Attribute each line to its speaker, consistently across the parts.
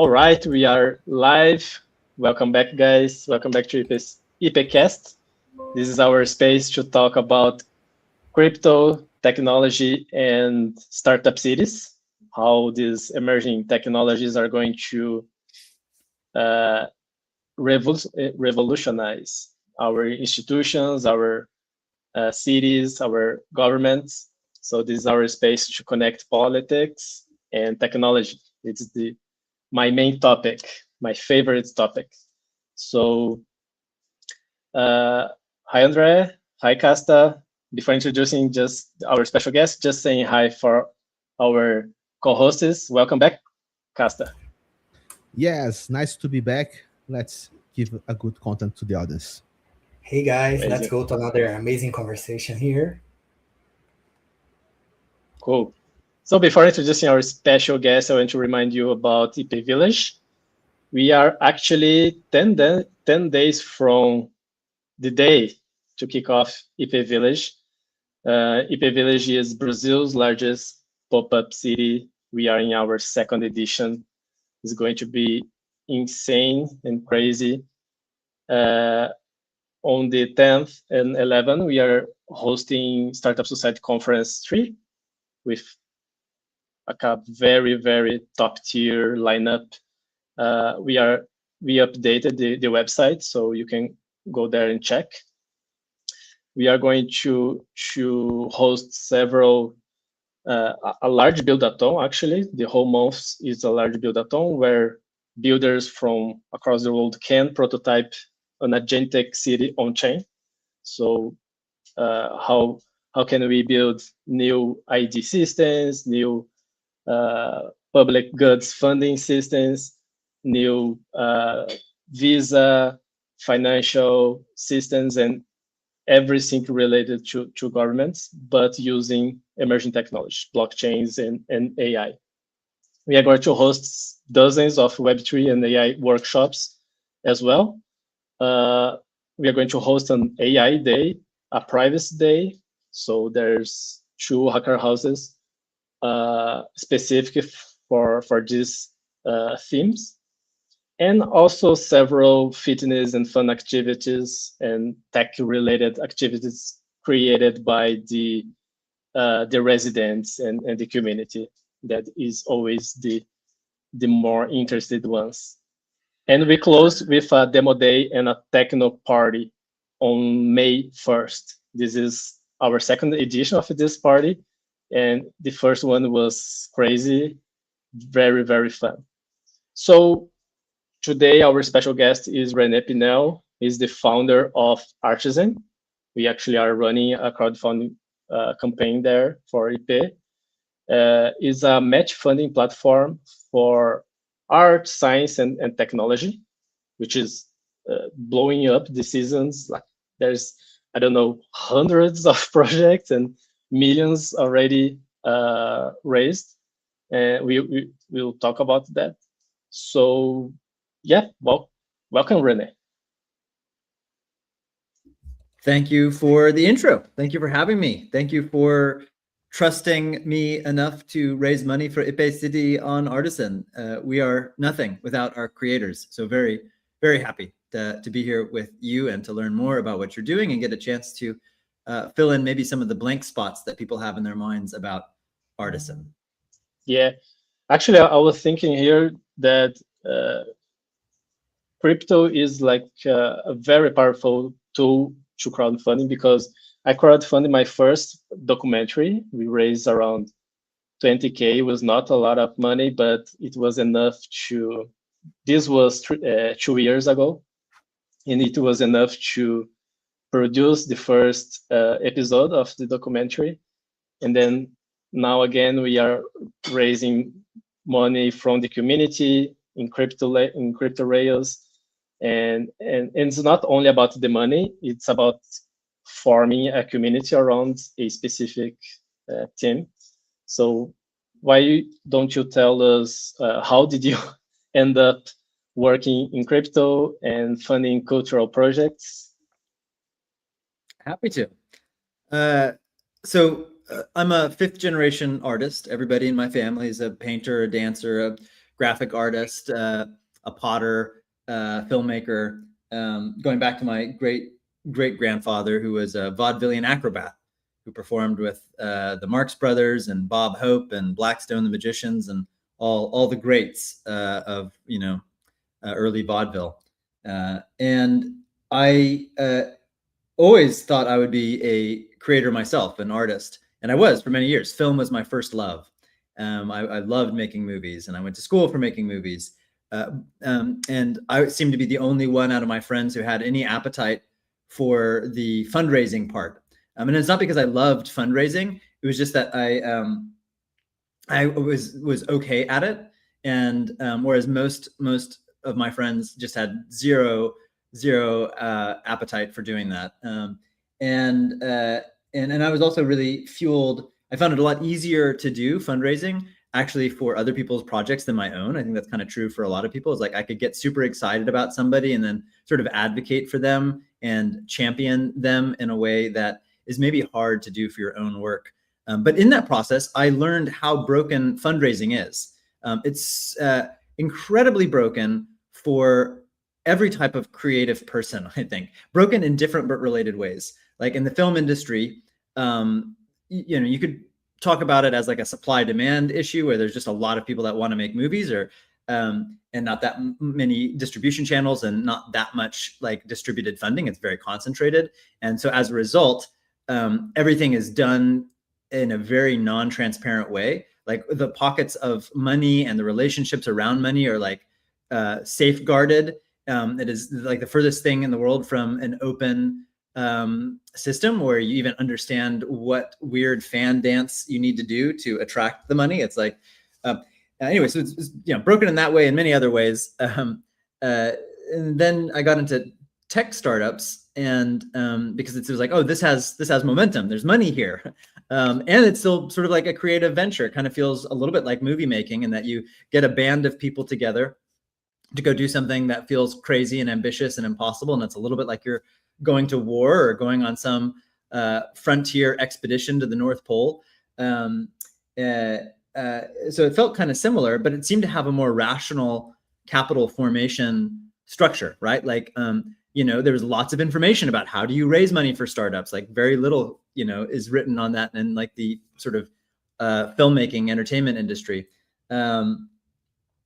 Speaker 1: All right, we are live. Welcome back, guys. Welcome back to Ipêcast. This is our space to talk about crypto, technology, and startup cities, how these emerging technologies are going to uh, revolutionize our institutions, our cities, our governments. So this is our space to connect politics and technology. It's my main topic, my favorite topic. So, uh, hi, André. Hi, Casta. Before introducing just our special guest, just saying hi for our co-hosts. Welcome back, Casta.
Speaker 2: Yes, nice to be back. Let's give a good content to the audience.
Speaker 3: Hey guys, let's
Speaker 1: Amazing.
Speaker 3: go to another amazing conversation here.
Speaker 1: Cool. So before introducing our special guest, I want to remind you about IP Village. We are actually 10 days from the day to kick off IP Village. IP Village is Brazil's largest pop-up city. We are in our second edition. It's going to be insane and crazy. Uh, on the 10th and 11th, we are hosting Startup Society Conference 3 with a very, very top tier lineup. We updated the website, so you can go there and check. We are going to host several a large build-a-thon. Actually, the whole month is a large build-a-thon where builders from across the world can prototype an agentic city on chain. So how can we build new ID systems, new public goods funding systems, new visa, financial systems, and everything related to governments, but using emerging technology, blockchains and AI. We are going to host dozens of Web3 and AI workshops as well. We are going to host an AI day, a privacy day. So there's 2 hacker houses specific for these themes, and also several fitness and fun activities and tech-related activities created by the residents and the community. That is always the more interested ones. And we close with a demo day and a techno party on May 1st. This is our second edition of this party, and the first one was crazy, very, very fun. So today, our special guest is René Pinnell. He's the founder of Artizen. We actually are running a crowdfunding campaign there for IP. Is a match funding platform for art, science, and technology, which is blowing up the seasons. Like there's, I don't know, hundreds of projects and millions already raised. And we will talk about that. So yeah, well, welcome, René.
Speaker 4: Thank you for the intro. Thank you for having me. Thank you for trusting me enough to raise money for Ipê City on Artizen. We are nothing without our creators. So very, very happy to be here with you and to learn more about what you're doing and get a chance to fill in maybe some of the blank spots that people have in their minds about Artizen.
Speaker 1: Yeah, actually, I was thinking here that crypto is like a very powerful tool to crowdfunding, because I crowdfunded my first documentary. We raised around 20K. It was not a lot of money, but it was enough to. This was 2 years ago, and it was enough to produce the first episode of the documentary. And then now again, we are raising money from the community in crypto rails. And it's not only about the money, it's about forming a community around a specific team. So why don't you tell us how did you end up working in crypto and funding cultural projects?
Speaker 4: Happy to. I'm a 5th generation artist. Everybody in my family is a painter, a dancer, a graphic artist, a potter, filmmaker, going back to my great grandfather, who was a vaudevillian acrobat, who performed with the Marx Brothers and Bob Hope and Blackstone the Magicians and all the greats of early vaudeville. And I always thought I would be a creator myself, an artist, and I was for many years. Film was my first love. I loved making movies, and I went to school for making movies. And I seemed to be the only one out of my friends who had any appetite for the fundraising part. And it's not because I loved fundraising. It was just that I was okay at it. And whereas most of my friends just had zero appetite for doing that. And I was also really fueled. I found it a lot easier to do fundraising actually for other people's projects than my own. I think that's kind of true for a lot of people. It's like I could get super excited about somebody and then sort of advocate for them and champion them in a way that is maybe hard to do for your own work. But in that process, I learned how broken fundraising is. It's incredibly broken for every type of creative person, I think. Broken in different but related ways. Like in the film industry, you could talk about it as like a supply demand issue where there's just a lot of people that want to make movies, or and not that many distribution channels and not that much like distributed funding. It's very concentrated. And so as a result, everything is done in a very non-transparent way. Like the pockets of money and the relationships around money are like safeguarded. It is like the furthest thing in the world from an open system where you even understand what weird fan dance you need to do to attract the money. It's like, anyway, so it's broken in that way and many other ways. And then I got into tech startups, and because it was like, oh, this has momentum. There's money here, and it's still sort of like a creative venture. It kind of feels a little bit like movie making, in that you get a band of people together to go do something that feels crazy and ambitious and impossible, and it's a little bit like you're going to war or going on some frontier expedition to the North Pole. So it felt kind of similar, but it seemed to have a more rational capital formation structure, right? Like, there was lots of information about how do you raise money for startups. Like very little, is written on that in like the sort of filmmaking entertainment industry. And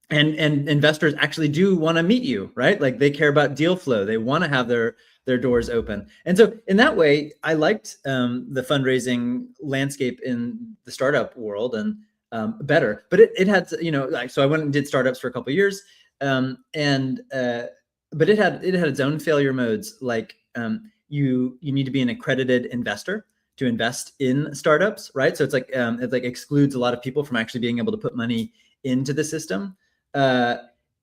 Speaker 4: investors actually do want to meet you, right? Like they care about deal flow. They want to have their doors open. And so in that way, I liked the fundraising landscape in the startup world and better. But it had, so I went and did startups for a couple of years, but it had its own failure modes. Like you need to be an accredited investor to invest in startups, right? So it's like it like excludes a lot of people from actually being able to put money into the system.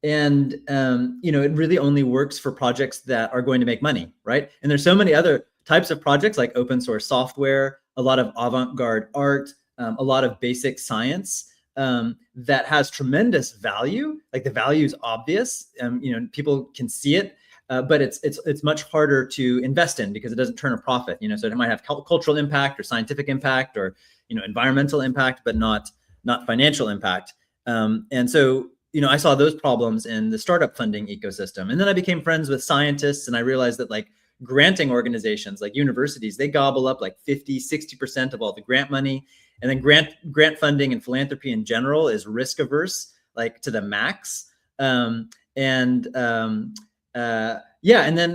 Speaker 4: It really only works for projects that are going to make money, right? And there's so many other types of projects like open source software, a lot of avant-garde art, a lot of basic science that has tremendous value. Like the value is obvious, people can see it, but it's much harder to invest in because it doesn't turn a profit. So it might have cultural impact or scientific impact or environmental impact, but not financial impact. And so I saw those problems in the startup funding ecosystem. And then I became friends with scientists, and I realized that like granting organizations like universities, they gobble up like 50-60% of all the grant money. And then grant funding and philanthropy in general is risk averse, like to the max. And then, and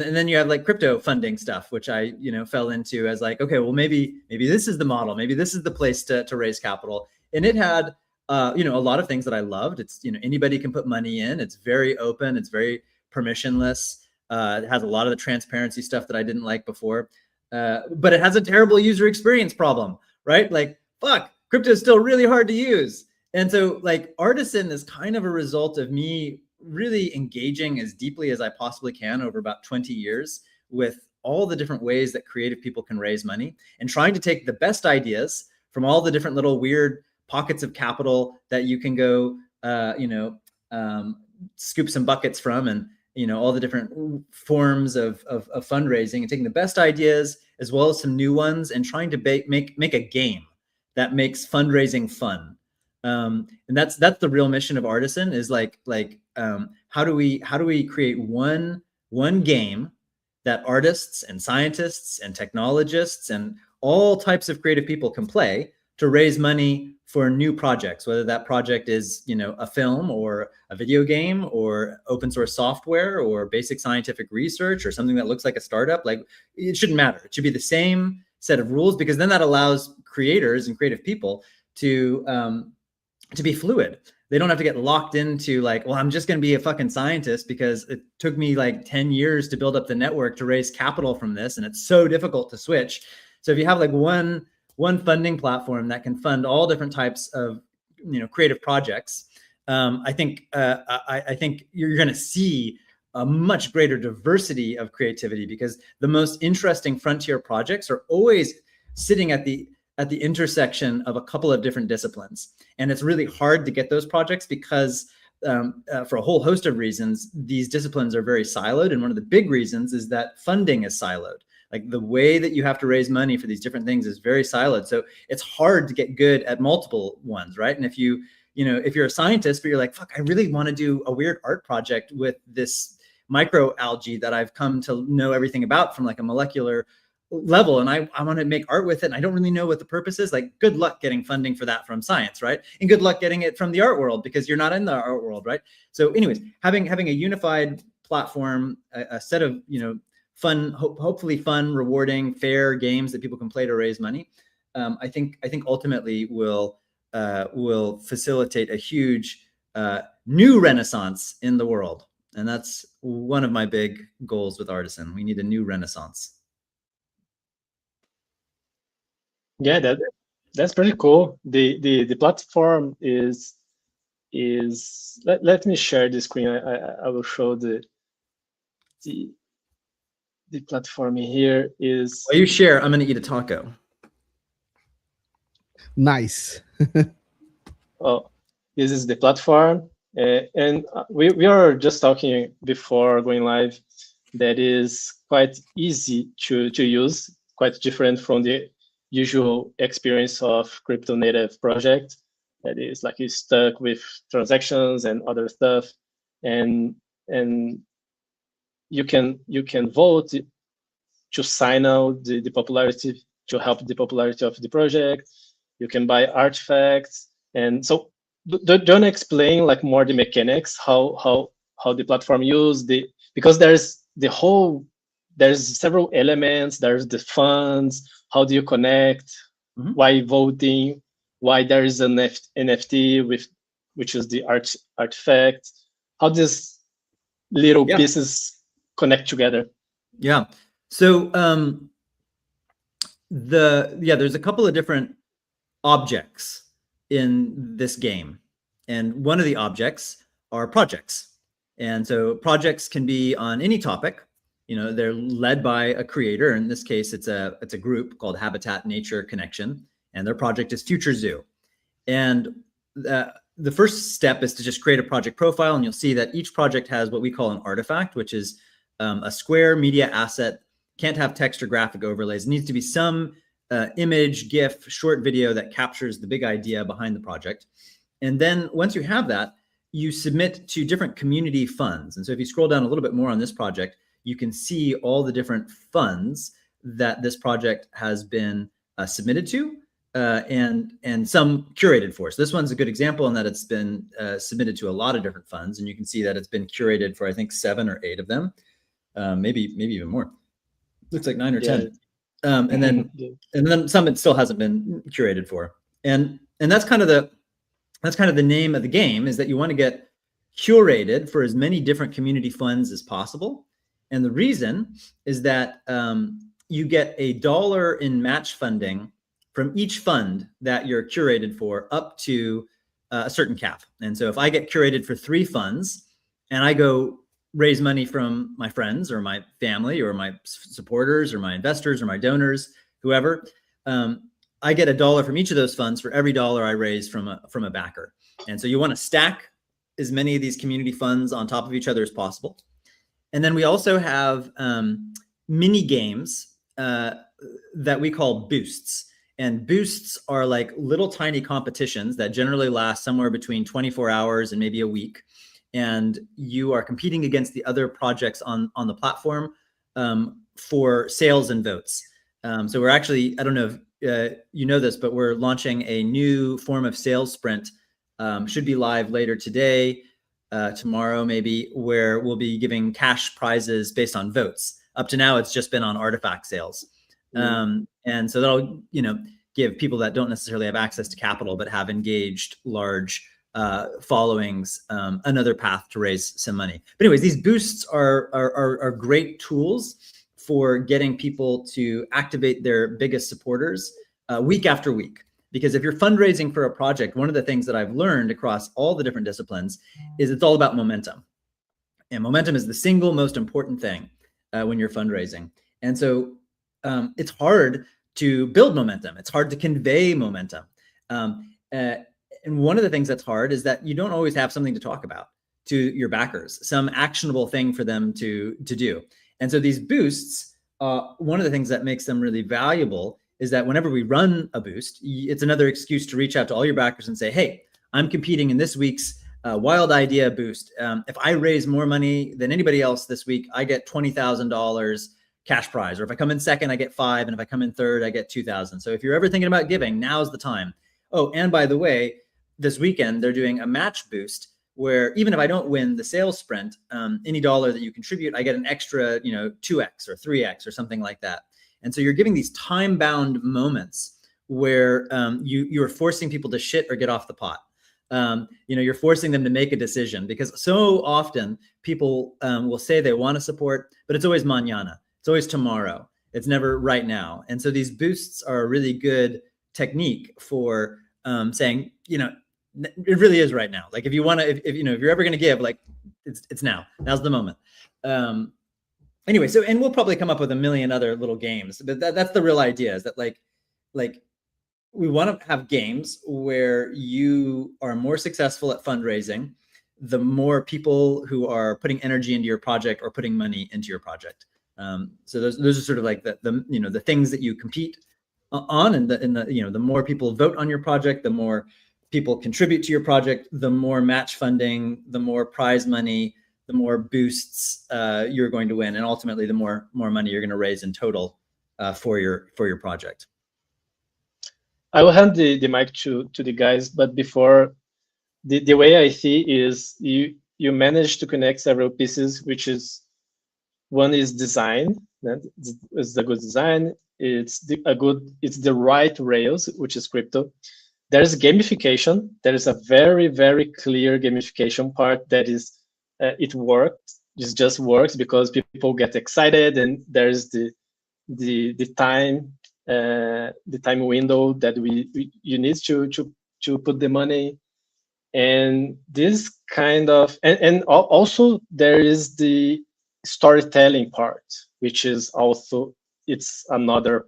Speaker 4: then you have like crypto funding stuff, which I, fell into as like, okay, well, maybe this is the model. Maybe this is the place to raise capital. And it had, a lot of things that I loved. It's, anybody can put money in. It's very open. It's very permissionless. It has a lot of the transparency stuff that I didn't like before. But it has a terrible user experience problem, right? Like, fuck, crypto is still really hard to use. And so like Artizen is kind of a result of me really engaging as deeply as I possibly can over about 20 years with all the different ways that creative people can raise money, and trying to take the best ideas from all the different little weird pockets of capital that you can go, scoop some buckets from, and all the different forms of fundraising, and taking the best ideas as well as some new ones, and trying to make a game that makes fundraising fun. And that's the real mission of Artisan, is how do we create one game that artists and scientists and technologists and all types of creative people can play to raise money for new projects, whether that project is, a film or a video game or open source software or basic scientific research or something that looks like a startup. Like, it shouldn't matter. It should be the same set of rules, because then that allows creators and creative people to be fluid. They don't have to get locked into like, well, I'm just going to be a fucking scientist because it took me like 10 years to build up the network to raise capital from this, and it's so difficult to switch. So if you have like one funding platform that can fund all different types of creative projects, I think you're going to see a much greater diversity of creativity, because the most interesting frontier projects are always sitting at the intersection of a couple of different disciplines. And it's really hard to get those projects because for a whole host of reasons, these disciplines are very siloed. And one of the big reasons is that funding is siloed. Like, the way that you have to raise money for these different things is very siloed. So it's hard to get good at multiple ones, right? And if you're a scientist, but you're like, fuck, I really want to do a weird art project with this microalgae that I've come to know everything about from like a molecular level, and I want to make art with it, and I don't really know what the purpose is. Like, good luck getting funding for that from science, right? And good luck getting it from the art world, because you're not in the art world, right? So anyways, having a unified platform, a set of fun, hopefully fun, rewarding, fair games that people can play to raise money, I think ultimately will facilitate a huge new renaissance in the world. And that's one of my big goals with Artisan. We need a new renaissance.
Speaker 1: Yeah, that's pretty cool. The platform is let me share the screen. I will show the platform here is.
Speaker 4: While you share, I'm going to eat a taco.
Speaker 2: Nice.
Speaker 1: Oh, this is the platform, and we are just talking before going live. That is quite easy to use, quite different from the usual experience of crypto native project that is like you're stuck with transactions and other stuff, and you can vote to sign out the popularity, to help the popularity of the project. You can buy artifacts, and so don't explain like more the mechanics, how the platform use because there's several elements. There's the funds. How do you connect? Mm-hmm. Why voting? Why there is an NFT which is the artifact? How these little pieces connect together?
Speaker 4: Yeah. So there's a couple of different objects in this game, and one of the objects are projects. And so projects can be on any topic. They're led by a creator. In this case, it's a group called Habitat Nature Connection, and their project is Future Zoo. And the first step is to just create a project profile, and you'll see that each project has what we call an artifact, which is a square media asset. Can't have text or graphic overlays. It needs to be some image, GIF, short video that captures the big idea behind the project. And then once you have that, you submit to different community funds. And so if you scroll down a little bit more on this project, you can see all the different funds that this project has been submitted to, and some curated for. So this one's a good example in that it's been submitted to a lot of different funds, and you can see that it's been curated for, I think, 7 or 8 of them, maybe even more. Looks like 9 or 10. And then some it still hasn't been curated for. And that's kind of the name of the game, is that you want to get curated for as many different community funds as possible. And the reason is that you get $1 in match funding from each fund that you're curated for up to a certain cap. And so if I get curated for 3 funds and I go raise money from my friends or my family or my supporters or my investors or my donors, whoever, I get $1 from each of those funds for every $1 I raise from a backer. And so you want to stack as many of these community funds on top of each other as possible. And then we also have mini games that we call boosts. And boosts are like little tiny competitions that generally last somewhere between 24 hours and maybe a week. And you are competing against the other projects on the platform for sales and votes. So we're actually, I don't know if you know this, but we're launching a new form of sales sprint. Should be live later today, tomorrow maybe, where we'll be giving cash prizes based on votes. Up to now, it's just been on artifact sales. And so that'll, give people that don't necessarily have access to capital, but have engaged large followings, another path to raise some money. But anyways, these boosts are great tools for getting people to activate their biggest supporters week after week. Because if you're fundraising for a project, one of the things that I've learned across all the different disciplines is it's all about momentum. And momentum is the single most important thing when you're fundraising. And so it's hard to build momentum. It's hard to convey momentum. And one of the things that's hard is that you don't always have something to talk about to your backers, some actionable thing for them to do. And so these boosts, one of the things that makes them really valuable is that whenever we run a boost, it's another excuse to reach out to all your backers and say, hey, I'm competing in this week's Wild Idea Boost. If I raise more money than anybody else this week, I get $20,000 cash prize. Or if I come in second, I get $5,000. And if I come in third, I get $2,000. So if you're ever thinking about giving, now's the time. Oh, and by the way, this weekend, they're doing a match boost where even if I don't win the sales sprint, any dollar that you contribute, I get an extra, 2x or 3x or something like that. And so you're giving these time-bound moments where you're forcing people to shit or get off the pot. You're forcing them to make a decision, because so often people will say they want to support, but it's always mañana. It's always tomorrow. It's never right now. And so these boosts are a really good technique for saying, it really is right now. Like if you want to, if you're ever going to give, like it's now. Now's the moment. Anyway, so, and we'll probably come up with a million other little games, but that's the real idea, is that like we want to have games where you are more successful at fundraising, the more people who are putting energy into your project or putting money into your project. So those are sort of like the things that you compete on, and the more people vote on your project, the more people contribute to your project, the more match funding, the more prize money, the more boosts you're going to win, and ultimately the more money you're going to raise in total for your project.
Speaker 1: I will hand the mic to the guys, but before, the way I see is you manage to connect several pieces, which is, one is design. It's the good design. It's the right rails, which is crypto. There's gamification. There is a very, very clear gamification part that is it works. It just works because people get excited, and there's the time window that you need to put the money. And this kind of, and also there is the storytelling part, which is also, it's another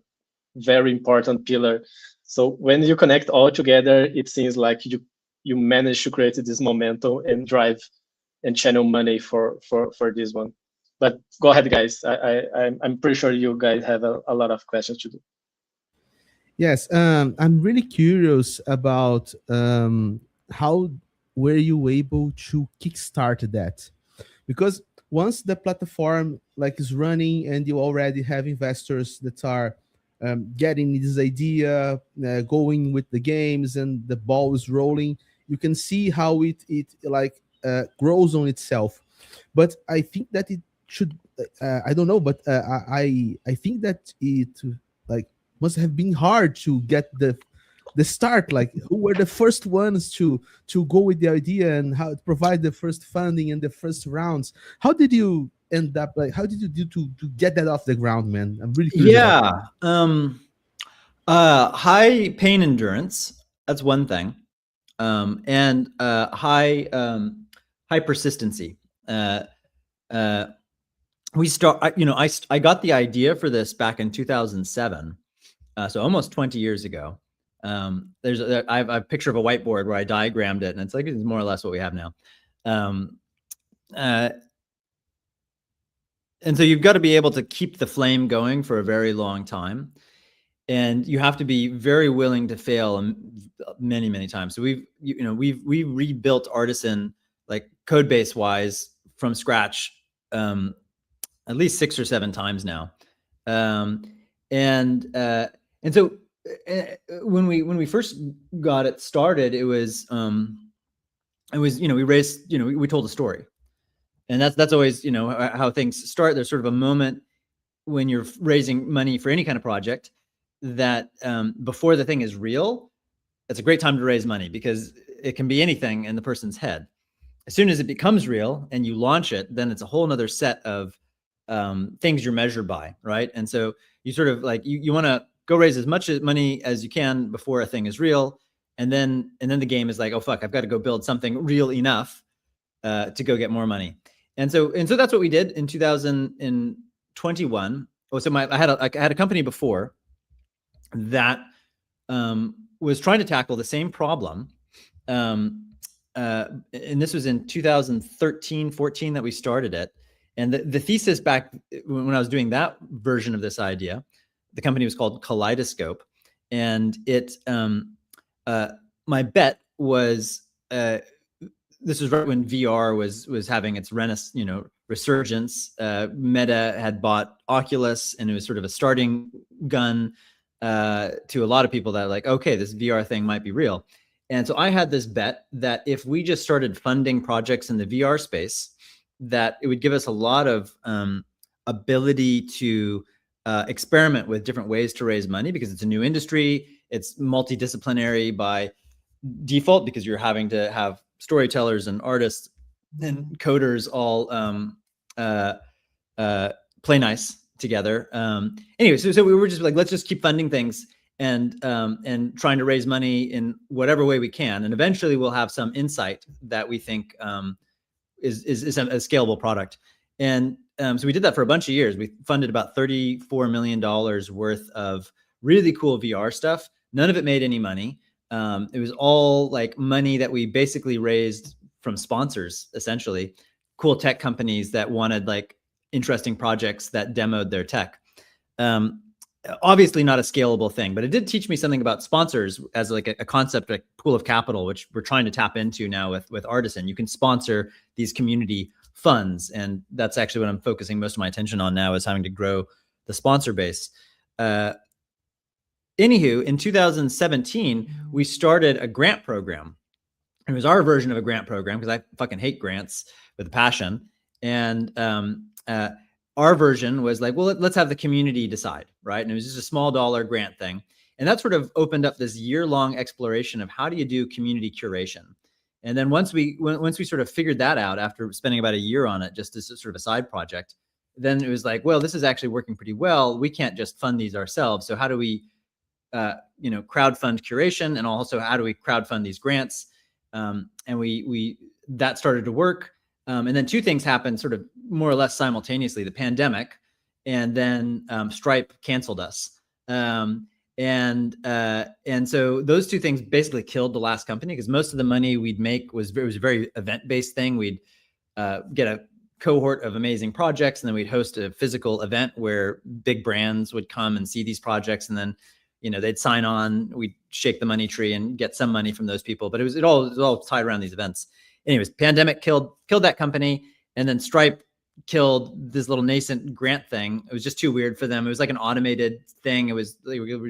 Speaker 1: very important pillar. So when you connect all together, it seems like you manage to create this momentum and drive and channel money for this one. But go ahead, guys. I'm pretty sure you guys have a lot of questions to do.
Speaker 2: Yes, I'm really curious about how were you able to kickstart that? Because once the platform is running and you already have investors that are getting this idea, going with the games, and the ball is rolling, you can see how it grows on itself. But I think that it should, I don't know, but I think that it must have been hard to get the start. Like, who were the first ones to go with the idea, and how to provide the first funding and the first rounds? How did you end up, how did you do to get that off the ground, man? I'm really curious.
Speaker 4: High pain endurance, that's one thing. And high persistency. We start, I got the idea for this back in 2007. So almost 20 years ago. I have a picture of a whiteboard where I diagrammed it, and it's more or less what we have now. And so you've got to be able to keep the flame going for a very long time. and you have to be very willing to fail many, many times. So we rebuilt Artizen, like code base wise, from scratch at least 6 or 7 times now. And so when we first got it started, it was we raised, we told a story, and that's always, how things start. There's sort of a moment when you're raising money for any kind of project that before the thing is real, it's a great time to raise money, because it can be anything in the person's head. As soon as it becomes real and you launch it, then it's a whole nother set of things you're measured by, right? And so you sort of like, you want to go raise as much money as you can before a thing is real. And then the game is like, oh, fuck, I've got to go build something real enough to go get more money. And so that's what we did in 2021. Oh, so I had a company before that was trying to tackle the same problem. And this was in 2013, 14 that we started it. And the thesis back when I was doing that version of this idea, the company was called Kaleidoscope. And my bet was, this was right when VR was having its resurgence. Meta had bought Oculus, and it was sort of a starting gun to a lot of people that are like, okay, this VR thing might be real. And so I had this bet that if we just started funding projects in the VR space, that it would give us a lot of ability to experiment with different ways to raise money, because it's a new industry. It's multidisciplinary by default, because you're having to have storytellers and artists and coders all play nice together. Anyway, so we were just like, let's just keep funding things and trying to raise money in whatever way we can, and eventually we'll have some insight that we think is a scalable product. And so we did that for a bunch of years. We funded about $34 million worth of really cool VR stuff. None of it made any money. It was all like money that we basically raised from sponsors, essentially, cool tech companies that wanted like interesting projects that demoed their tech. Obviously not a scalable thing, but it did teach me something about sponsors as like a concept, like pool of capital, which we're trying to tap into now with Artizen. You can sponsor these community funds, and that's actually what I'm focusing most of my attention on now, is having to grow the sponsor base. Anywho, in 2017, we started a grant program. It was our version of a grant program, because I fucking hate grants with a passion. And our version was like, well, let's have the community decide, right? And it was just a small dollar grant thing. And that sort of opened up this year-long exploration of how do you do community curation. And then once we sort of figured that out, after spending about a year on it, just as sort of a side project, then it was like, well, this is actually working pretty well. We can't just fund these ourselves. So how do we crowdfund curation, and also how do we crowdfund these grants? And we that started to work. And then two things happened sort of more or less simultaneously: the pandemic, and then Stripe canceled us. And so those two things basically killed the last company, because most of the money we'd make was a very event-based thing. We'd get a cohort of amazing projects, and then we'd host a physical event where big brands would come and see these projects, and then they'd sign on. We'd shake the money tree and get some money from those people, but it was all tied around these events. Anyways, pandemic killed that company, and then Stripe killed this little nascent grant thing. It was just too weird for them. It was like an automated thing. It was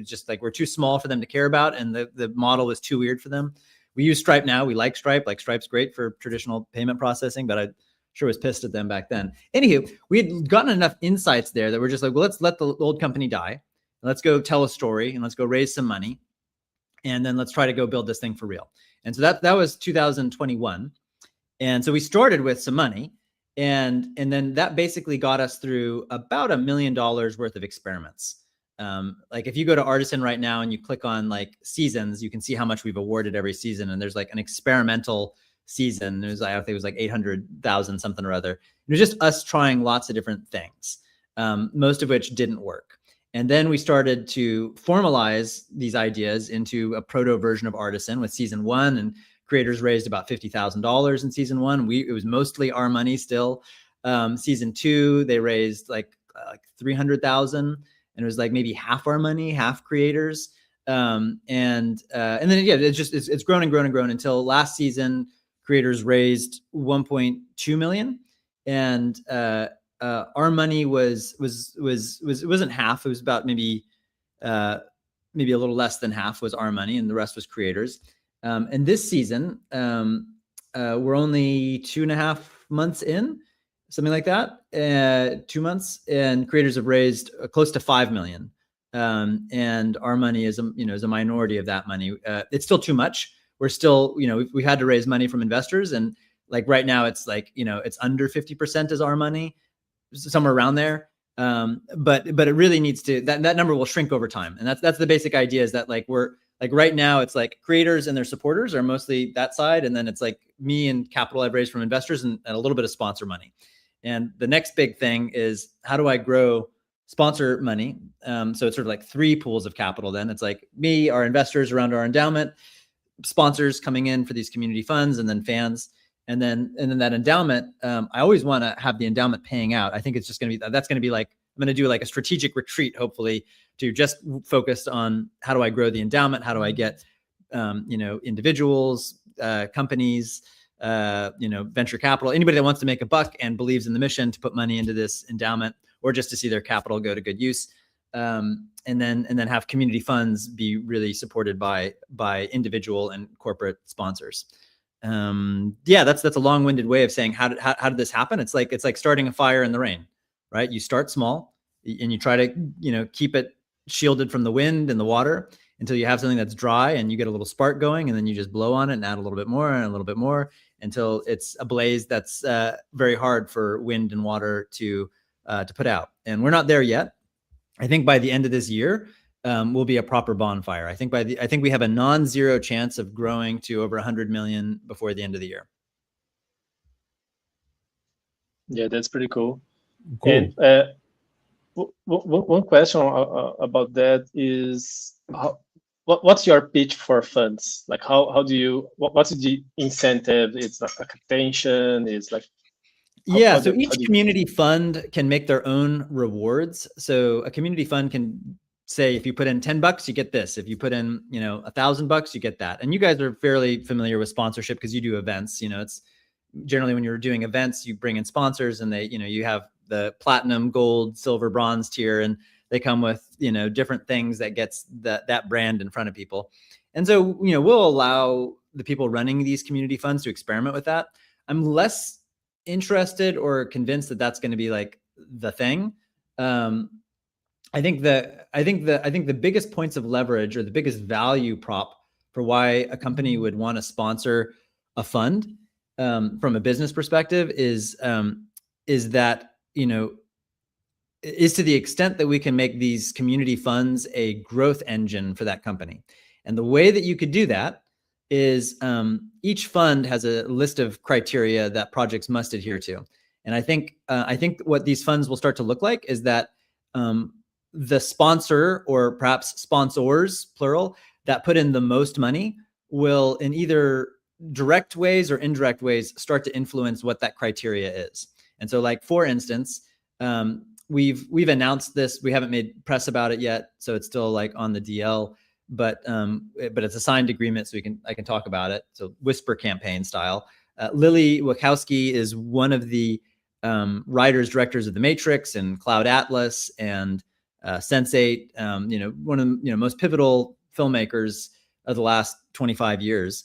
Speaker 4: just like, we're too small for them to care about, and the model was too weird for them. We use Stripe now. We like Stripe. Like, Stripe's great for traditional payment processing, but I sure was pissed at them back then. Anywho, we had gotten enough insights there that we're just like, well, let's let the old company die. Let's go tell a story, and let's go raise some money, and then let's try to go build this thing for real. And so that was 2021. And so we started with some money, and then that basically got us through about $1 million worth of experiments. Like, if you go to Artizen right now and you click on like seasons, you can see how much we've awarded every season. And there's like an experimental season. I think it was like 800,000 something or other. It was just us trying lots of different things, most of which didn't work. And then we started to formalize these ideas into a proto version of Artizen with season 1, and creators raised about $50,000 in season 1. It was mostly our money still. Season 2, they raised like 300,000. and it was like maybe half our money, half creators. And then it's grown and grown and grown until last season creators raised 1.2 million, and our money was it wasn't half. It was about maybe a little less than half was our money, and the rest was creators. And this season, we're only 2.5 months in, something like that, 2 months, and creators have raised close to 5 million. And our money is a minority of that money. It's still too much. We're still, we had to raise money from investors, and like right now it's like, it's under 50% is our money, somewhere around there. But it really needs to, that number will shrink over time. And that's the basic idea, is that like we're like right now it's like creators and their supporters are mostly that side. And then it's like me and capital I've raised from investors and a little bit of sponsor money. And the next big thing is, how do I grow sponsor money? So it's sort of like 3 pools of capital. Then it's like me, our investors around our endowment, sponsors coming in for these community funds, and then fans. And then that endowment, I always want to have the endowment paying out. I think it's just going to be, that's going to be like, I'm going to do like a strategic retreat, hopefully, to just focus on how do I grow the endowment? How do I get, individuals, companies, venture capital, anybody that wants to make a buck and believes in the mission to put money into this endowment, or just to see their capital go to good use. And then have community funds be really supported by individual and corporate sponsors. That's a long-winded way of saying how did this happen? It's like starting a fire in the rain, right? You start small and you try to, keep it shielded from the wind and the water until you have something that's dry and you get a little spark going, and then you just blow on it and add a little bit more and a little bit more until it's a blaze that's very hard for wind and water to put out. And we're not there yet. I think by the end of this year, will be a proper bonfire. I think we have a non-zero chance of growing to over 100 million before the end of the year.
Speaker 1: Yeah, that's pretty cool.
Speaker 2: Cool.
Speaker 1: And one question about that is, what's your pitch for funds? Like, how do you, what's the incentive? It's like attention. It's like,
Speaker 4: so each community fund can make their own rewards. So a community fund can say, if you put in $10, you get this. If you put in, $1,000, you get that. And you guys are fairly familiar with sponsorship because you do events. It's generally when you're doing events, you bring in sponsors, and they, you have the platinum, gold, silver, bronze tier, and they come with, different things that gets that brand in front of people. And so, we'll allow the people running these community funds to experiment with that. I'm less interested or convinced that that's going to be like the thing. I think the biggest points of leverage, or the biggest value prop for why a company would want to sponsor a fund from a business perspective is that, is to the extent that we can make these community funds a growth engine for that company. And the way that you could do that is each fund has a list of criteria that projects must adhere to. And I think what these funds will start to look like is that the sponsor, or perhaps sponsors, plural, that put in the most money will, in either direct ways or indirect ways, start to influence what that criteria is. And so, like, for instance, we've announced this. We haven't made press about it yet, so it's still like on the DL. But it's a signed agreement, so I can talk about it. So whisper campaign style. Lily Wachowski is one of the writers, directors of The Matrix and Cloud Atlas and Sense8. One of the most pivotal filmmakers of the last 25 years.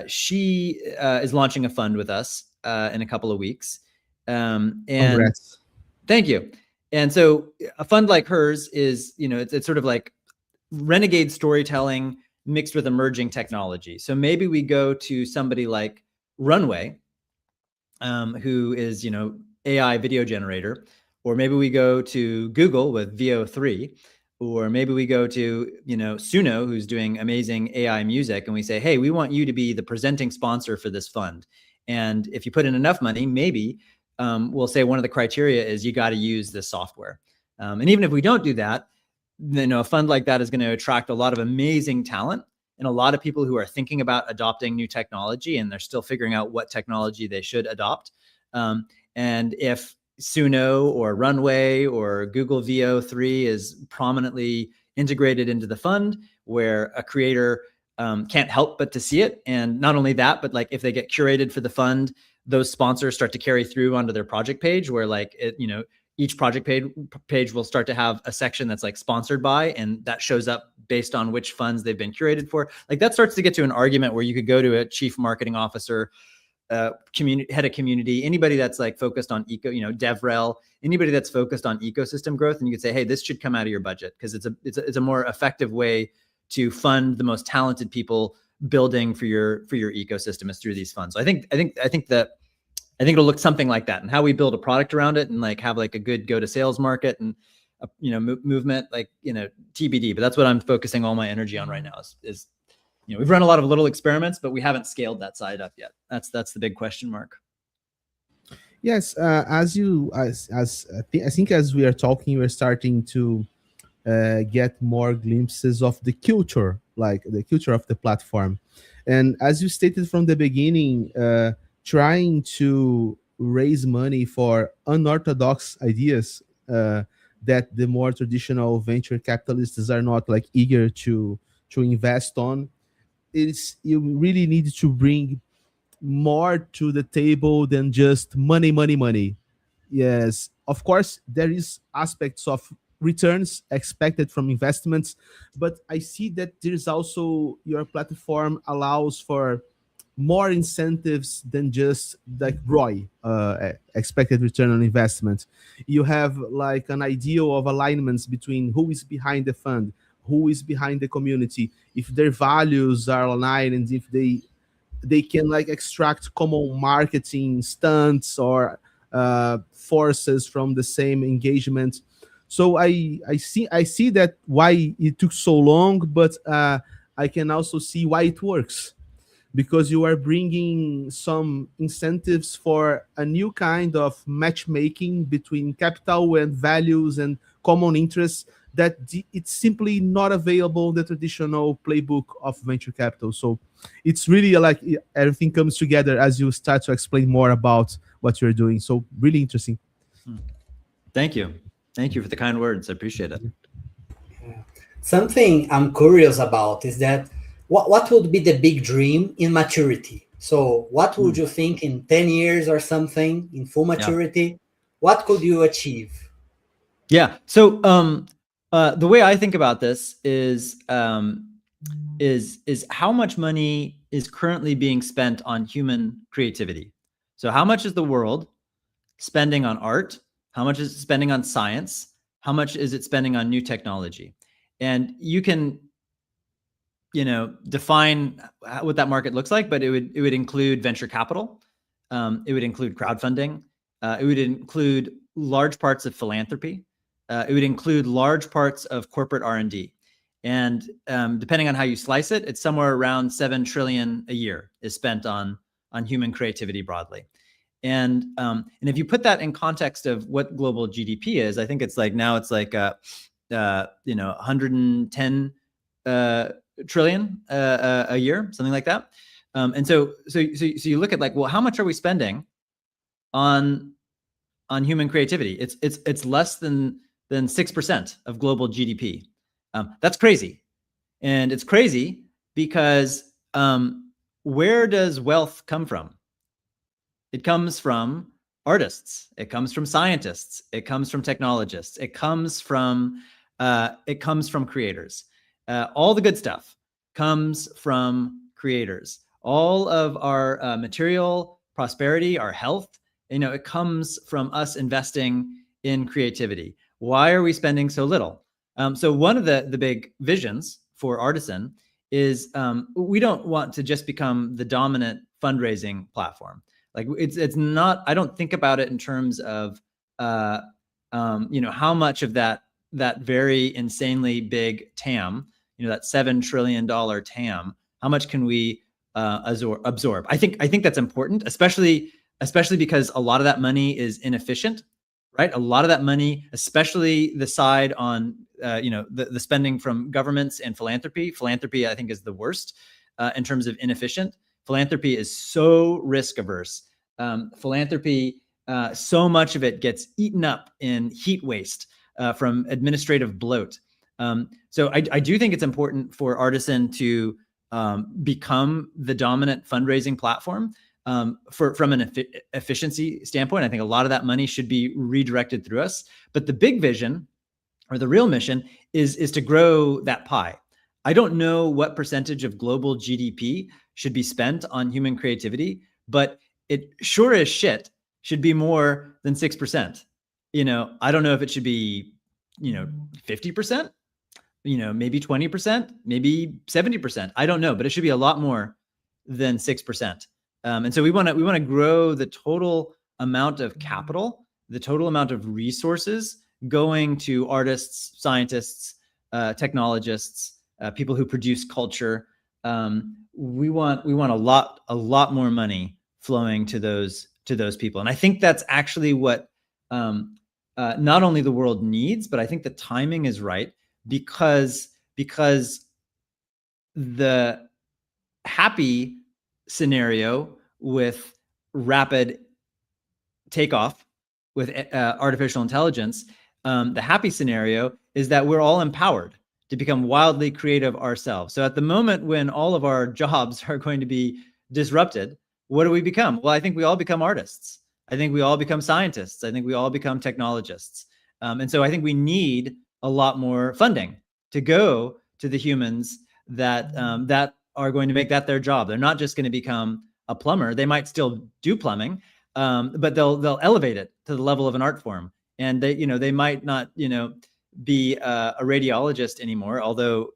Speaker 4: She is launching a fund with us in a couple of weeks. And
Speaker 2: Congrats.
Speaker 4: Thank you. And so a fund like hers is, it's sort of like renegade storytelling mixed with emerging technology. So maybe we go to somebody like Runway, who is, AI video generator, or maybe we go to Google with VO3, or maybe we go to, Suno, who's doing amazing AI music, and we say, hey, we want you to be the presenting sponsor for this fund. And if you put in enough money, maybe we'll say one of the criteria is you got to use this software. And even if we don't do that, then a fund like that is going to attract a lot of amazing talent and a lot of people who are thinking about adopting new technology, and they're still figuring out what technology they should adopt. And if Suno or Runway or Google VO3 is prominently integrated into the fund, where a creator can't help but to see it. And not only that, but like if they get curated for the fund, those sponsors start to carry through onto their project page, where like each project page will start to have a section that's like sponsored by, and that shows up based on which funds they've been curated for. Like that starts to get to an argument where you could go to a chief marketing officer, head of community, anybody that's like focused on DevRel, anybody that's focused on ecosystem growth, and you could say, hey, this should come out of your budget because it's a more effective way to fund the most talented people building for your ecosystem is through these funds. So I think it'll look something like that, and how we build a product around it, and like have like a good go to sales market and movement, like TBD. But that's what I'm focusing all my energy on right now. Is we've run a lot of little experiments, but we haven't scaled that side up yet. That's the big question mark.
Speaker 2: Yes, I think as we are talking, we're starting to get more glimpses of the culture, like the culture of the platform. And as you stated from the beginning, trying to raise money for unorthodox ideas that the more traditional venture capitalists are not like eager to invest on, you really need to bring more to the table than just money. Yes, of course, there is aspects of returns expected from investments, but I see that there's also your platform allows for more incentives than just like ROI, expected return on investment. You have like an idea of alignments between who is behind the fund, who is behind the community, if their values are aligned, and if they can like extract common marketing stunts or forces from the same engagement. So I see that why it took so long, but I can also see why it works, because you are bringing some incentives for a new kind of matchmaking between capital and values and common interests that it's simply not available in the traditional playbook of venture capital. So it's really like everything comes together as you start to explain more about what you're doing. So really interesting.
Speaker 4: Thank you. Thank you for the kind words. I appreciate it.
Speaker 3: Something I'm curious about is that what would be the big dream in maturity? So what would you think in 10 years or something in full maturity? What could you achieve?
Speaker 4: Yeah. So the way I think about this is how much money is currently being spent on human creativity. So how much is the world spending on art? How much is it spending on science? How much is it spending on new technology? And you can, define what that market looks like, but it would include venture capital. It would include crowdfunding. It would include large parts of philanthropy. It would include large parts of corporate R&D. And depending on how you slice it, it's somewhere around 7 trillion a year is spent on human creativity broadly. And if you put that in context of what global GDP is, I think it's like now it's like 110 trillion a year, something like that. And so you look at like, well, how much are we spending on human creativity? It's less than 6% of global GDP. That's crazy, and it's crazy because where does wealth come from? It comes from artists. It comes from scientists. It comes from technologists. It comes from creators. All the good stuff comes from creators. All of our material prosperity, our health, it comes from us investing in creativity. Why are we spending so little? So one of the big visions for Artizen is we don't want to just become the dominant fundraising platform. Like it's not. I don't think about it in terms of how much of that very insanely big TAM, that $7 trillion TAM, how much can we absorb? I think that's important, especially because a lot of that money is inefficient, right? A lot of that money, especially the side on the spending from governments and philanthropy. Philanthropy, I think, is the worst in terms of inefficient. Philanthropy is so risk averse. Philanthropy so much of it gets eaten up in heat waste from administrative bloat. So I do think it's important for Artizen to become the dominant fundraising platform from an efficiency standpoint. I think a lot of that money should be redirected through us. But the big vision, or the real mission, is to grow that pie. I don't know what percentage of global GDP should be spent on human creativity, but it sure as shit should be more than 6%. I don't know if it should be, 50%, maybe 20%, maybe 70%. I don't know, but it should be a lot more than 6%. And so we want to grow the total amount of capital, the total amount of resources going to artists, scientists, technologists, people who produce culture. We want a lot more money flowing to those people, and I think that's actually what not only the world needs, but I think the timing is right, because the happy scenario with rapid takeoff with artificial intelligence, the happy scenario is that we're all empowered to become wildly creative ourselves. So at the moment when all of our jobs are going to be disrupted, what do we become? Well, I think we all become artists. I think we all become scientists. I think we all become technologists. And so I think we need a lot more funding to go to the humans that are going to make that their job. They're not just going to become a plumber. They might still do plumbing, but they'll elevate it to the level of an art form. And they might not, be a radiologist anymore, although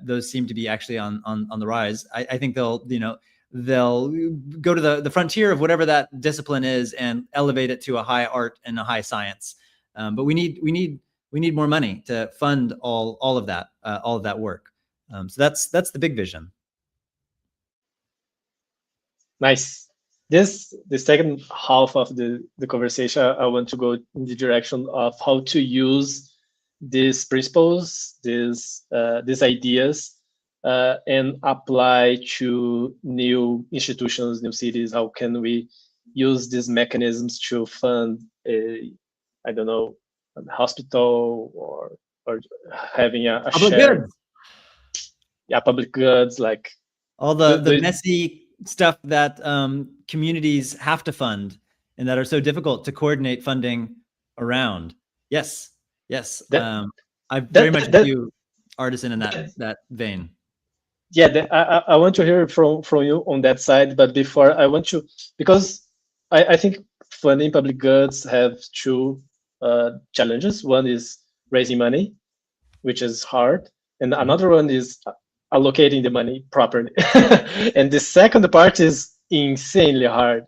Speaker 4: those seem to be actually on the rise. I think they'll go to the frontier of whatever that discipline is and elevate it to a high art and a high science. But we need more money to fund all of that work. So that's the big vision.
Speaker 1: Nice. The second half of the conversation, I want to go in the direction of how to use these principles, these ideas, and apply to new institutions, new cities. How can we use these mechanisms to fund a hospital or having a
Speaker 4: public
Speaker 1: shared,
Speaker 4: goods.
Speaker 1: Yeah, public goods, like
Speaker 4: all the messy stuff that communities have to fund and that are so difficult to coordinate funding around. Yes. I very much view Artizen in that vein.
Speaker 1: Yeah, I want to hear from you on that side, but before I want to, because I think funding public goods have two challenges. One is raising money, which is hard, and another one is allocating the money properly. And the second part is insanely hard.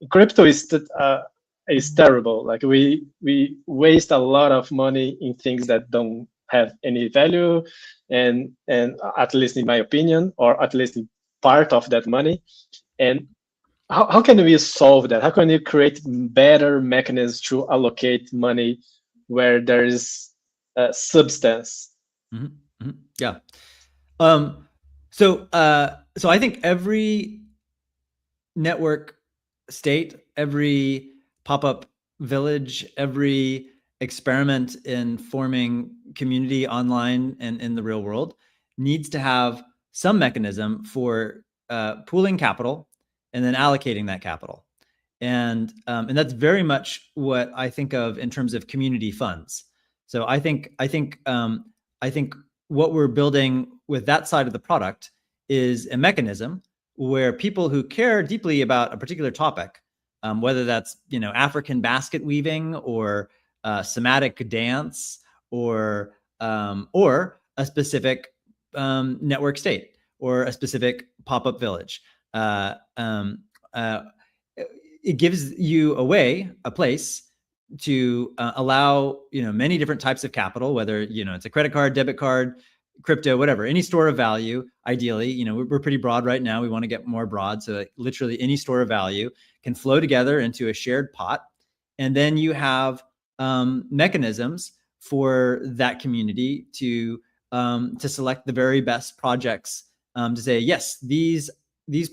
Speaker 1: Crypto is terrible. Like we waste a lot of money in things that don't have any value, and at least in my opinion, or at least in part of that money. And how can we solve that? How can we create better mechanisms to allocate money where there is substance?
Speaker 4: Mm-hmm. Mm-hmm. Yeah. So I think every network state, every pop-up village, every experiment in forming community online and in the real world needs to have some mechanism for pooling capital and then allocating that capital. And that's very much what I think of in terms of community funds. So I think what we're building with that side of the product is a mechanism where people who care deeply about a particular topic, whether that's African basket weaving or somatic dance or a specific network state or a specific pop-up village, it gives you a place to allow many different types of capital, whether it's a credit card, debit card, crypto, whatever, any store of value. Ideally, we're pretty broad right now. We want to get more broad, so that literally any store of value can flow together into a shared pot, and then you have mechanisms for that community to select the very best projects, to say yes, these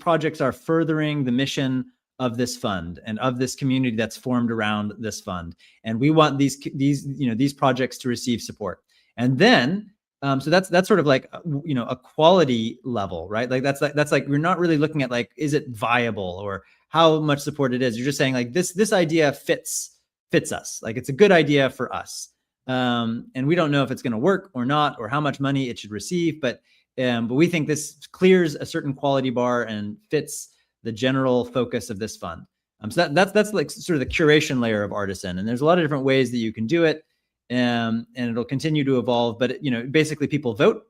Speaker 4: projects are furthering the mission of this fund and of this community that's formed around this fund. And we want these projects to receive support. And then, so that's sort of like, a quality level, right? Like that's like, we're not really looking at like, is it viable or how much support it is. You're just saying like this idea fits us. Like it's a good idea for us. And we don't know if it's going to work or not, or how much money it should receive, but we think this clears a certain quality bar and fits the general focus of this fund. So that's like sort of the curation layer of Artizen. And there's a lot of different ways that you can do it. And it'll continue to evolve, but basically people vote.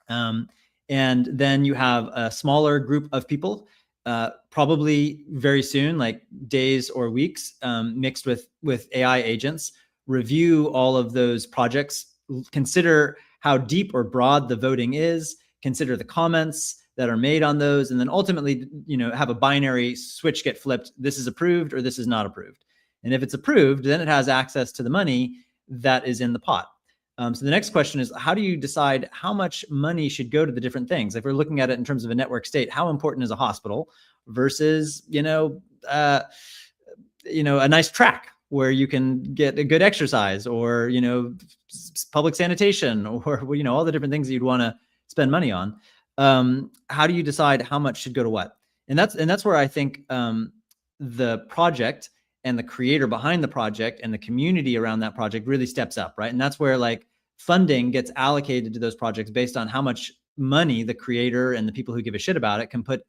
Speaker 4: And then you have a smaller group of people, probably very soon, like days or weeks, mixed with AI agents, review all of those projects, consider how deep or broad the voting is, consider the comments that are made on those, and then ultimately, have a binary switch get flipped. This is approved or this is not approved. And if it's approved, then it has access to the money that is in the pot. So the next question is, how do you decide how much money should go to the different things? If we're looking at it in terms of a network state, how important is a hospital versus, a nice track where you can get a good exercise, or, public sanitation, or, all the different things that you'd want to spend money on. How do you decide how much should go to what? And that's where I think the project and the creator behind the project and the community around that project really steps up, right? And that's where like funding gets allocated to those projects based on how much money the creator and the people who give a shit about it can put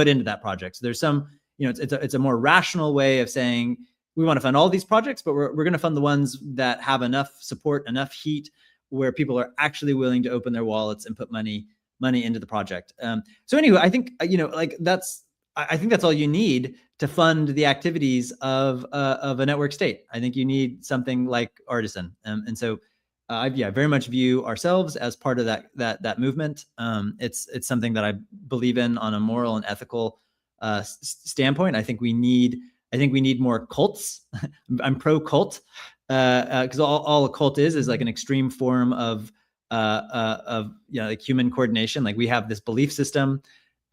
Speaker 4: into that project. So there's some, it's a more rational way of saying, we want to fund all these projects, but we're going to fund the ones that have enough support, enough heat, where people are actually willing to open their wallets and put money into the project. So anyway, I think, I think that's all you need to fund the activities of a network state. I think you need something like Artizen. And so I very much view ourselves as part of that movement. It's something that I believe in on a moral and ethical standpoint. I think we need more cults. I'm pro cult, because all a cult is like an extreme form of like human coordination. Like we have this belief system.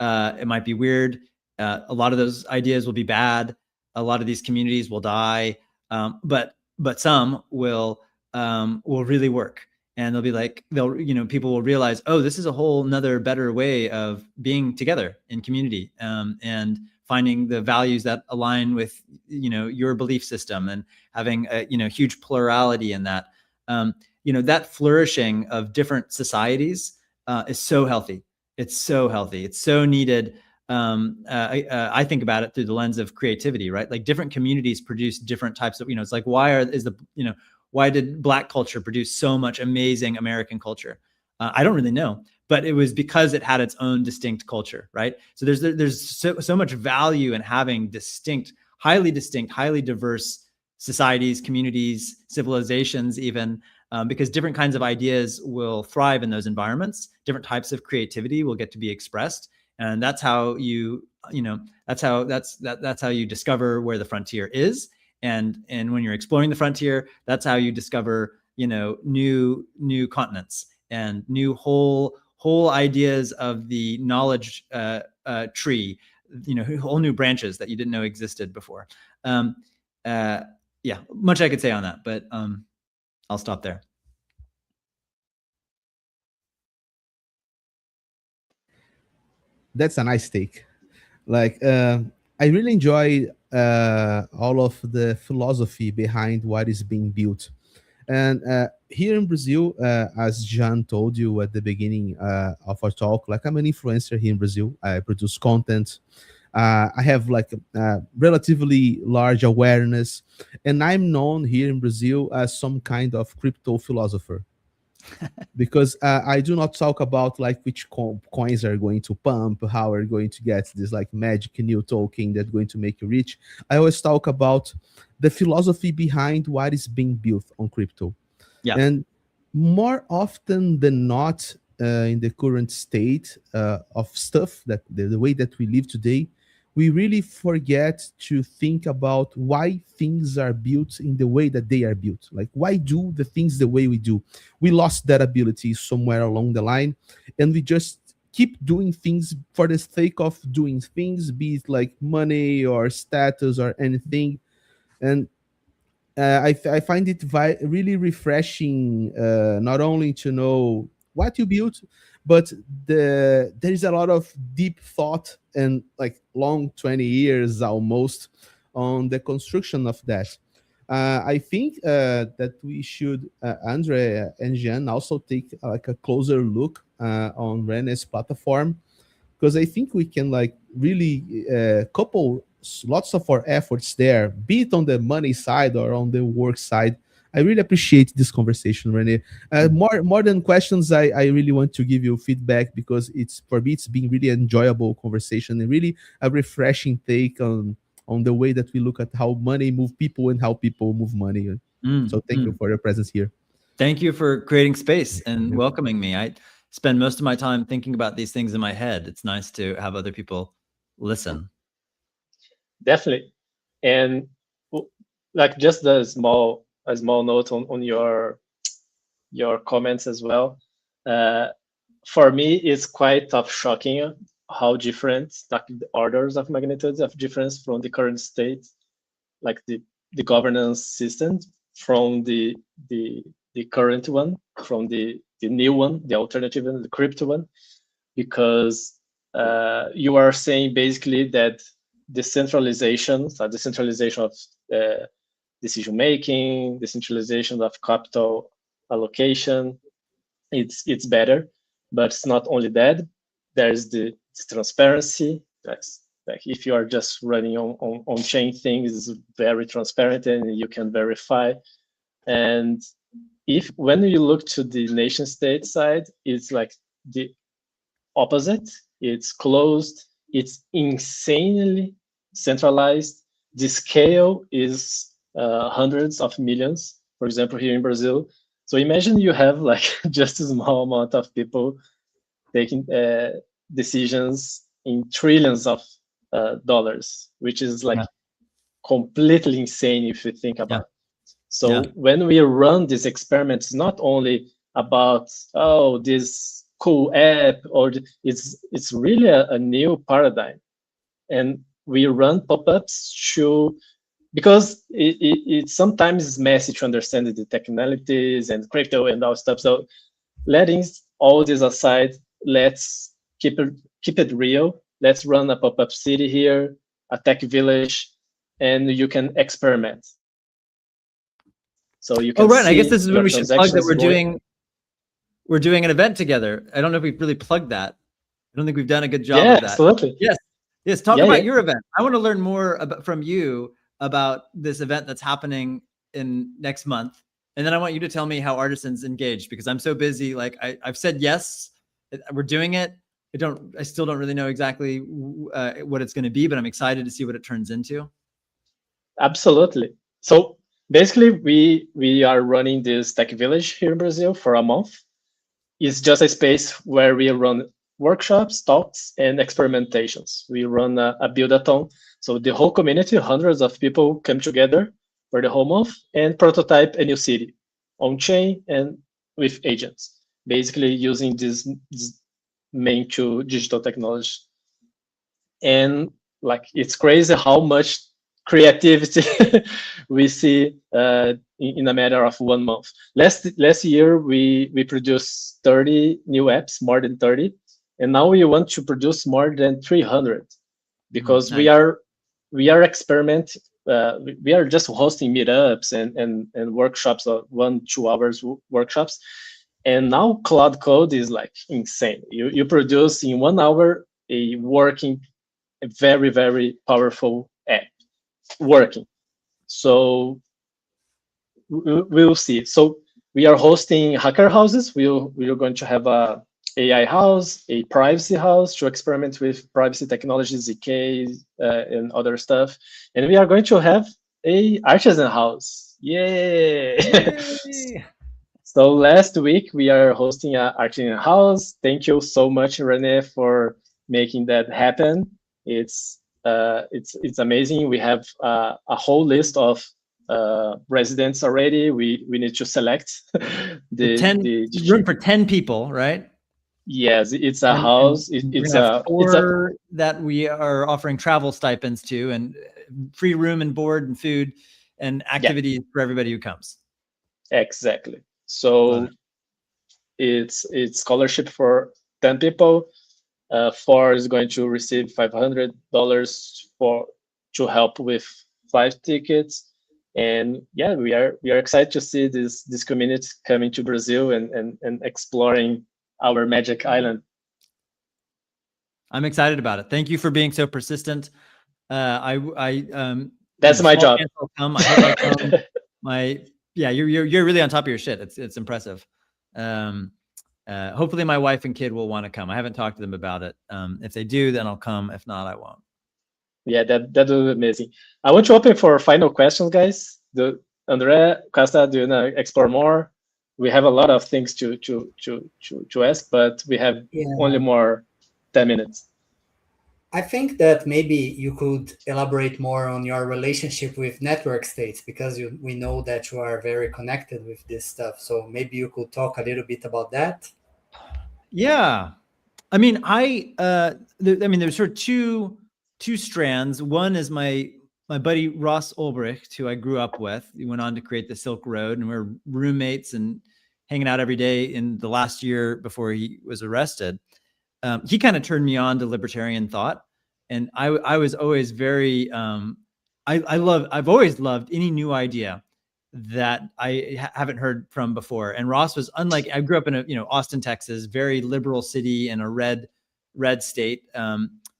Speaker 4: It might be weird. A lot of those ideas will be bad. A lot of these communities will die. But some will really work. And they'll be like, people will realize, oh, this is a whole nother better way of being together in community, and finding the values that align with, your belief system, and having a, huge plurality in that. That flourishing of different societies is so healthy. It's so healthy. It's so needed. I think about it through the lens of creativity, right? Like different communities produce different types of, it's like, why did Black culture produce so much amazing American culture? I don't really know, but it was because it had its own distinct culture, right? So there's so much value in having highly diverse societies, communities, civilizations, even, because different kinds of ideas will thrive in those environments. Different types of creativity will get to be expressed. And that's how that's how you discover where the frontier is. And when you're exploring the frontier, that's how you discover, new continents and new whole ideas of the knowledge tree, whole new branches that you didn't know existed before. Much I could say on that, but I'll stop there.
Speaker 2: That's a nice take. Like, I really enjoy all of the philosophy behind what is being built. And here in Brazil, as Jean told you at the beginning of our talk, like I'm an influencer here in Brazil. I produce content. I have like a relatively large awareness, and I'm known here in Brazil as some kind of crypto philosopher. Because I do not talk about like which coins are going to pump, how we're going to get this like magic new token that's going to make you rich. I always talk about the philosophy behind what is being built on crypto.
Speaker 4: Yeah.
Speaker 2: And more often than not, in the current state of stuff, that the way that we live today, we really forget to think about why things are built in the way that they are built. Like, why do the things the way we do? We lost that ability somewhere along the line, and we just keep doing things for the sake of doing things, be it like money or status or anything. And I find it really refreshing, not only to know what you built, but there is a lot of deep thought and like long 20 years almost on the construction of that. I think that we should, Andre and Jean, also take like a closer look on René's platform, because I think we can like really couple lots of our efforts there, be it on the money side or on the work side. I really appreciate this conversation, René. More than questions, I really want to give you feedback, because it's, for me, it's been really enjoyable conversation and really a refreshing take on the way that we look at how money move people and how people move money. So thank you for your presence here.
Speaker 4: Thank you for creating space and welcoming me. I spend most of my time thinking about these things in my head. It's nice to have other people listen.
Speaker 1: Definitely. And like just a small note on your comments as well. For me, it's quite shocking how different, like the orders of magnitude of difference from the current state, like the governance system from the current one, from the new one, the alternative one, the crypto one, because you are saying basically that decentralization of decision making, decentralization of capital allocation, it's better, but it's not only that. There's the transparency. That's like if you are just running on chain things, it's very transparent and you can verify. And when you look to the nation state side, it's like the opposite. It's closed. It's insanely centralized. The scale is hundreds of millions. For example, here in Brazil. So imagine you have like just a small amount of people taking decisions in trillions of dollars, which is like completely insane if you think about it. So when we run these experiments, not only about, oh, this cool app, or it's really a new paradigm. And we run pop-ups because it sometimes is messy to understand the technicalities and crypto and all stuff. So letting all this aside, let's keep it real. Let's run a pop-up city here, a tech village, and you can experiment. So you can.
Speaker 4: Oh, right. I guess this is when we should plug that we're doing an event together. I don't know if we've really plugged that. I don't think we've done a good job of that.
Speaker 1: Absolutely.
Speaker 4: Yes. Talk about your event. I want to learn more from you about this event that's happening in next month. And then I want you to tell me how Artizen's engaged, because I'm so busy. Like I've said, yes, we're doing it. I still don't really know exactly what it's going to be, but I'm excited to see what it turns into.
Speaker 1: Absolutely. So basically, we are running this tech village here in Brazil for a month. It's just a space where we run workshops, talks, and experimentations. We run a build-a-thon. So the whole community, hundreds of people come together for the whole month and prototype a new city on-chain and with agents, basically using this main two digital technology. And like, it's crazy how much creativity we see in a matter of 1 month. Last year, we produced 30 new apps, more than 30. And now we want to produce more than 300 because
Speaker 4: nice.
Speaker 1: we are experimenting. We are just hosting meetups and workshops, 1-2 hours workshops. And now Cloud Code is like insane. You produce in 1 hour a working, a very, very powerful app working. So we'll see. So we are hosting hacker houses. We are going to have a AI house, a privacy house to experiment with privacy technologies, ZK, and other stuff. And we are going to have a Artizen house. Yay! So last week we are hosting an Artizen house. Thank you so much, René, for making that happen. It's amazing. We have a whole list of residents already. We need to select
Speaker 4: room for 10 people, right?
Speaker 1: Yes, it's a house.
Speaker 4: It's four that we are offering travel stipends to, and free room and board and food and activities for everybody who comes.
Speaker 1: Exactly. So it's scholarship for 10 people. 4 is going to receive $500 to help with 5 tickets. And yeah, we are excited to see this community coming to Brazil and exploring our magic island.
Speaker 4: I'm excited about it. Thank you for being so persistent.
Speaker 1: That's my job.
Speaker 4: I'll come. I hope I come. You're really on top of your shit. It's impressive. Hopefully my wife and kid will want to come. I haven't talked to them about it. If they do, then I'll come. If not, I won't. Yeah,
Speaker 1: that would be amazing. I want to open for final questions, guys. André, Costa, do you want to explore more? We have a lot of things to ask, but we have only more 10 minutes.
Speaker 3: I think that maybe you could elaborate more on your relationship with network states, because we know that you are very connected with this stuff. So maybe you could talk a little bit about that.
Speaker 4: Yeah, I mean, there's sort of two strands. One is my buddy Ross Ulbricht, who I grew up with. He went on to create the Silk Road, and we're roommates and hanging out every day in the last year before he was arrested. He kind of turned me on to libertarian thought, and I was always very I've always loved any new idea that I haven't heard from before. And Ross was unlike, I grew up in Austin, Texas, very liberal city in a red state.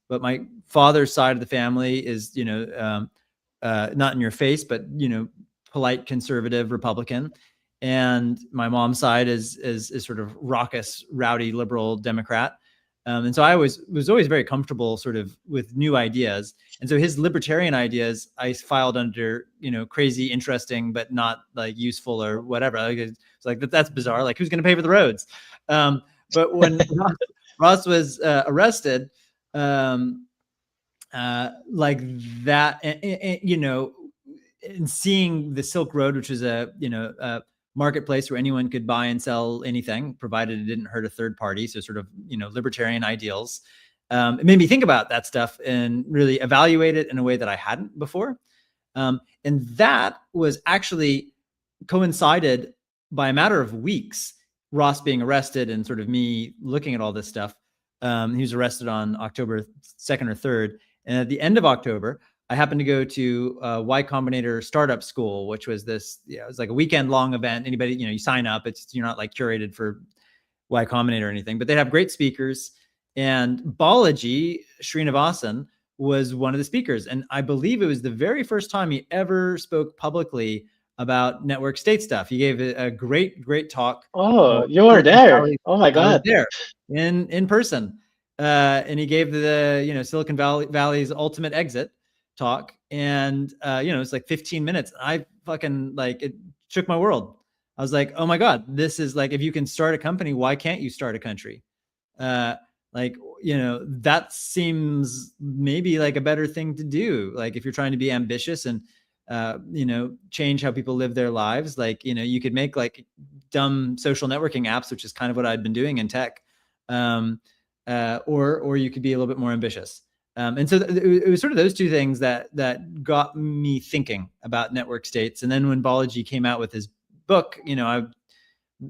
Speaker 4: But my father's side of the family is not in your face, but polite conservative Republican. And my mom's side is sort of raucous, rowdy, liberal Democrat. And so I was always very comfortable sort of with new ideas. And so his libertarian ideas, I filed under, crazy, interesting, but not like useful or whatever. It's like, that's bizarre. Like, who's going to pay for the roads? But when Ross was arrested, like that, and seeing the Silk Road, which was a marketplace where anyone could buy and sell anything, provided it didn't hurt a third party. So sort of, libertarian ideals. It made me think about that stuff and really evaluate it in a way that I hadn't before. And that was actually coincided by a matter of weeks, Ross being arrested and sort of me looking at all this stuff. He was arrested on October 2nd or 3rd. And at the end of October, I happened to go to Y Combinator Startup School, which was this, it was like a weekend long event. Anybody, you sign up, you're not like curated for Y Combinator or anything, but they have great speakers. And Balaji Srinivasan was one of the speakers. And I believe it was the very first time he ever spoke publicly about network state stuff. He gave a great talk.
Speaker 1: Oh, you were there. Oh my God.
Speaker 4: I was there in person. And he gave the, Silicon Valley's ultimate exit talk. And, it's like 15 minutes. I fucking it shook my world. I was like, oh my God, this is like, if you can start a company, why can't you start a country? That seems maybe like a better thing to do. Like if you're trying to be ambitious and, change how people live their lives, you could make like dumb social networking apps, which is kind of what I'd been doing in tech. Or you could be a little bit more ambitious. And so it was sort of those two things that got me thinking about network states. And then when Balaji came out with his book, I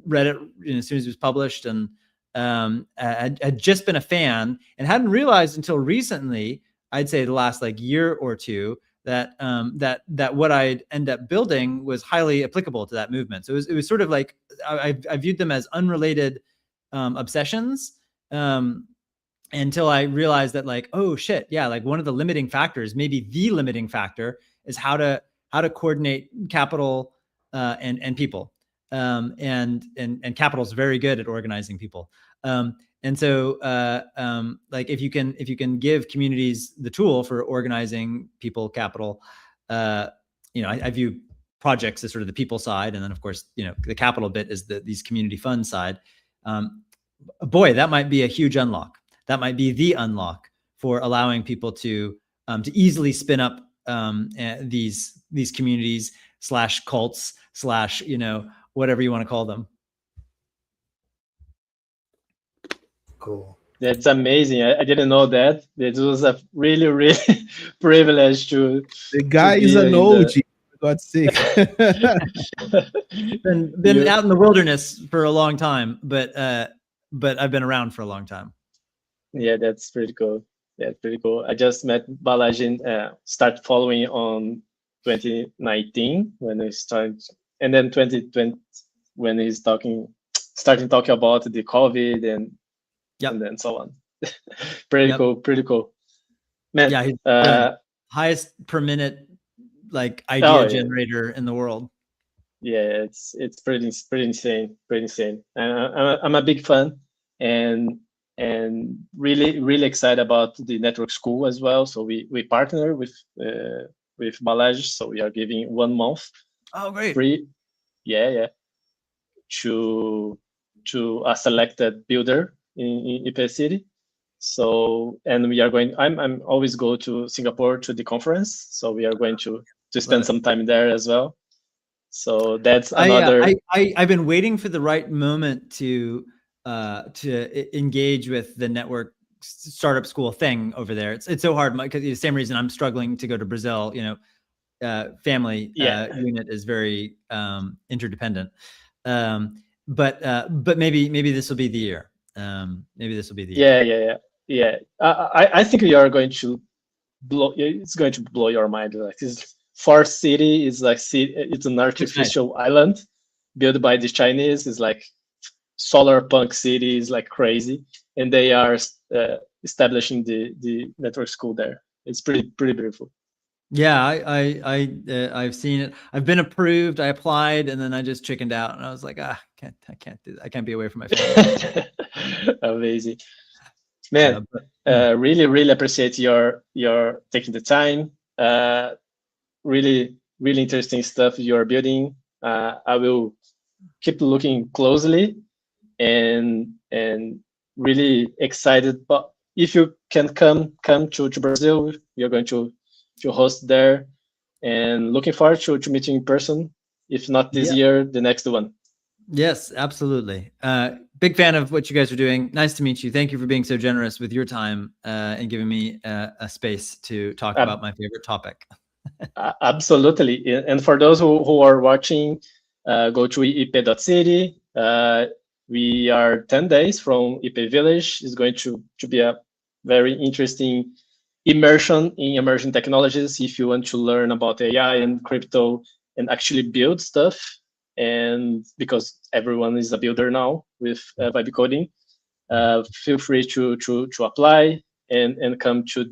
Speaker 4: read it as soon as it was published, and had just been a fan and hadn't realized until recently, I'd say the last year or two, that what I'd end up building was highly applicable to that movement. So it was sort of like I viewed them as unrelated obsessions until I realized that oh shit, yeah, one of the limiting factors, maybe the limiting factor, is how to coordinate capital and people. And capital is very good at organizing people. And so if you can give communities the tool for organizing people, capital, I view projects as sort of the people side. And then of course, the capital bit is these community fund side. Boy, that might be a huge unlock. That might be the unlock for allowing people to easily spin up these communities / cults / whatever you want to call them.
Speaker 3: Cool.
Speaker 1: That's amazing. I didn't know that. It was a really, really privilege to
Speaker 2: The guy
Speaker 1: be
Speaker 2: is an
Speaker 1: in the.
Speaker 2: OG. For God's sake.
Speaker 4: Been
Speaker 1: You-
Speaker 4: out in the wilderness for a long time, but I've been around for a long time.
Speaker 1: Yeah, that's pretty cool. That's pretty cool. I just met Balaji, start following on 2019 when he started, and then 2020 when he's starting talking about the COVID and then so on. Pretty cool, pretty cool. Man,
Speaker 4: Yeah, he's brilliant. Highest per minute like idea generator in the world.
Speaker 1: Yeah, it's pretty insane, pretty insane. I'm a big fan, and really excited about the network school as well. So we partner with Balaji, so we are giving 1 month free, to a selected builder in Ipêcast City. So, and we are going. I'm always go to Singapore to the conference, so we are going to spend some time there as well. So that's another.
Speaker 4: I've been waiting for the right moment to engage with the network startup school thing over there. It's so hard because the same reason I'm struggling to go to Brazil. You know, family unit is very interdependent. But maybe this will be the year. Maybe this will be the year.
Speaker 1: Yeah. I think you are going to blow. It's going to blow your mind. Like this Forest City is like it's an artificial island built by the Chinese. It's like solar punk city is like crazy, and they are establishing the network school there. It's pretty beautiful.
Speaker 4: Yeah, I've seen it. I've been approved. I applied, and then I just chickened out, and I was like, I can't do that. I can't be away from my family.
Speaker 1: Amazing, man. Really appreciate your taking the time. Really interesting stuff you're building. I will keep looking closely and really excited. But if you can come to Brazil, we are going to host there, and looking forward to meeting in person. If not this year, the next one.
Speaker 4: Yes, absolutely. Big fan of what you guys are doing. Nice to meet you. Thank you for being so generous with your time and giving me a space to talk about my favorite topic.
Speaker 1: Absolutely. And for those who are watching, go to ip.city. We are 10 days from Ipê Village. It's going to be a very interesting immersion in emerging technologies if you want to learn about AI and crypto and actually build stuff. And because everyone is a builder now with vibe coding, feel free to apply and come to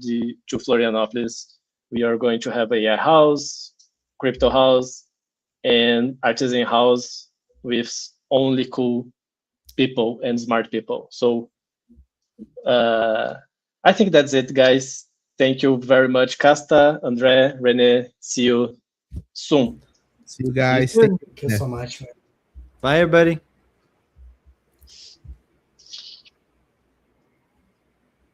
Speaker 1: Florianopolis. We are going to have AI house, crypto house, and Artizen house with only cool people and smart people. So I think that's it, guys. Thank you very much, Casta, André, René. See you soon.
Speaker 2: See you guys.
Speaker 3: Thank you so much.
Speaker 4: Bye, everybody.